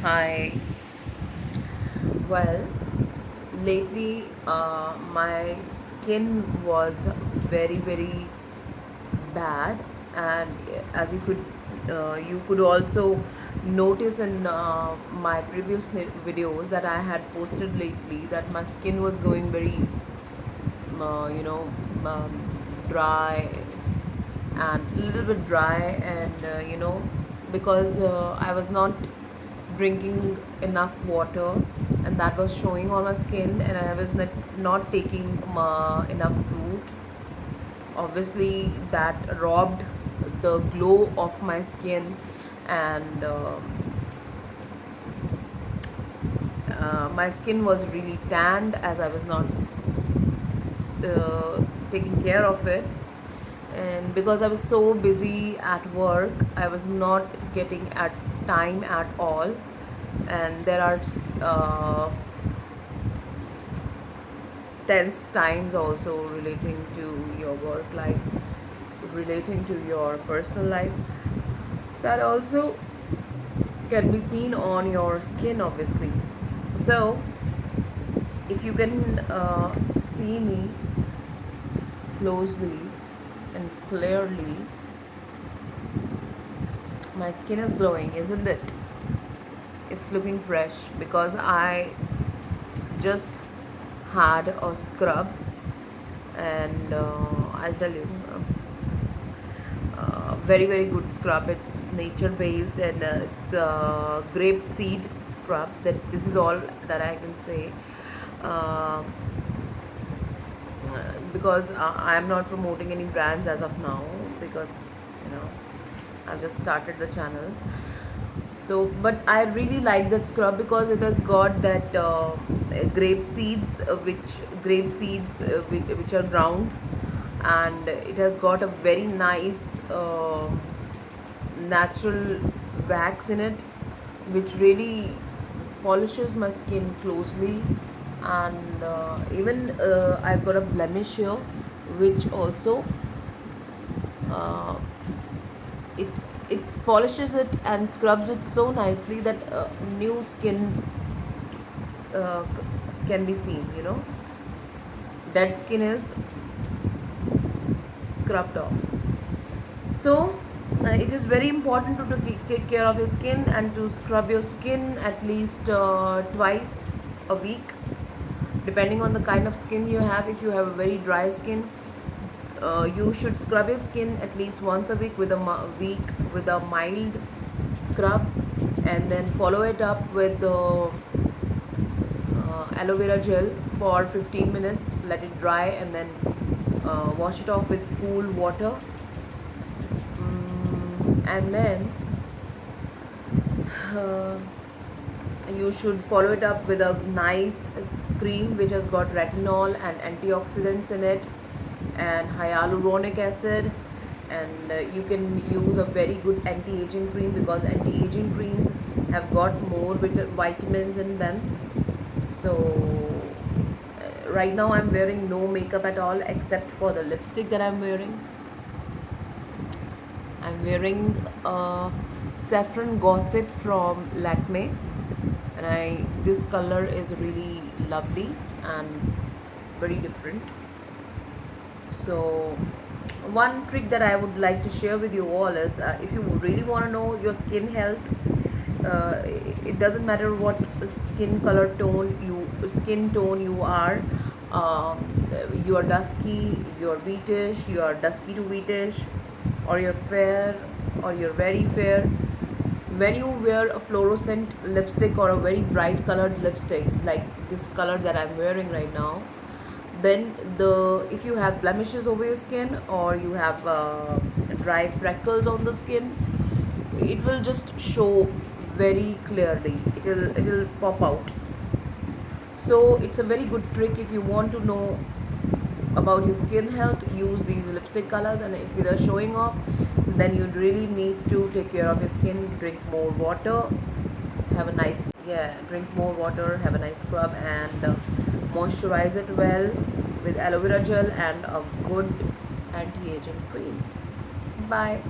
Hi. Well, lately my skin was very bad, and as you could also notice in my previous videos that I had posted lately that my skin was going very, uh, you know, um, dry and a little bit dry, and because I was not drinking enough water, and that was showing on my skin, and I was not taking enough fruit. Obviously that robbed the glow of my skin, and my skin was really tanned as I was not taking care of it. And because I was so busy at work, I was not getting at time at all. And there are tense times also relating to your work life, relating to your personal life, that also can be seen on your skin, obviously. So if you can see me closely and clearly, my skin is glowing, isn't it? It's looking fresh because I just had a scrub, and I'll tell you, very good scrub. It's nature based, and it's grape seed scrub. That this is all that I can say. Uh, because I am not promoting any brands as of now, because I've just started the channel. So, but I really like that scrub because it has got that grape seeds, which are ground, and it has got a very nice natural wax in it, which really polishes my skin closely. And even I've got a blemish here, which also uh, it it polishes it and scrubs it so nicely that new skin can be seen. Dead skin is scrubbed off. So it is very important to take care of your skin and to scrub your skin at least twice a week, depending on the kind of skin you have. If you have a very dry skin, you should scrub your skin at least once a week with a mild scrub, and then follow it up with the aloe vera gel for 15 minutes. Let it dry, and then wash it off with cool water. And then uh, you should follow it up with a nice cream which has got retinol and antioxidants in it, and hyaluronic acid. And you can use a very good anti-aging cream, because anti-aging creams have got more vitamins in them. So right now I'm wearing no makeup at all, except for the lipstick that I'm wearing. I'm wearing saffron gossip from Lakme, and I this color is really lovely and very different. So one trick that I would like to share with you all is, if you really want to know your skin health, it doesn't matter what skin tone you are. You are dusky, you are wheatish, you are dusky to wheatish, or you're fair, or you're very fair. When you wear a fluorescent lipstick or a very bright colored lipstick like this color that I'm wearing right now, then the if you have blemishes over your skin, or you have dry freckles on the skin, it will just show very clearly. It'll pop out. So it's a very good trick. If you want to know about your skin health, use these lipstick colors. And if they're showing off, then you really need to take care of your skin. Drink more water, have a nice, yeah, drink more water, have a nice scrub, and moisturize it well with aloe vera gel and a good anti-aging cream. Bye.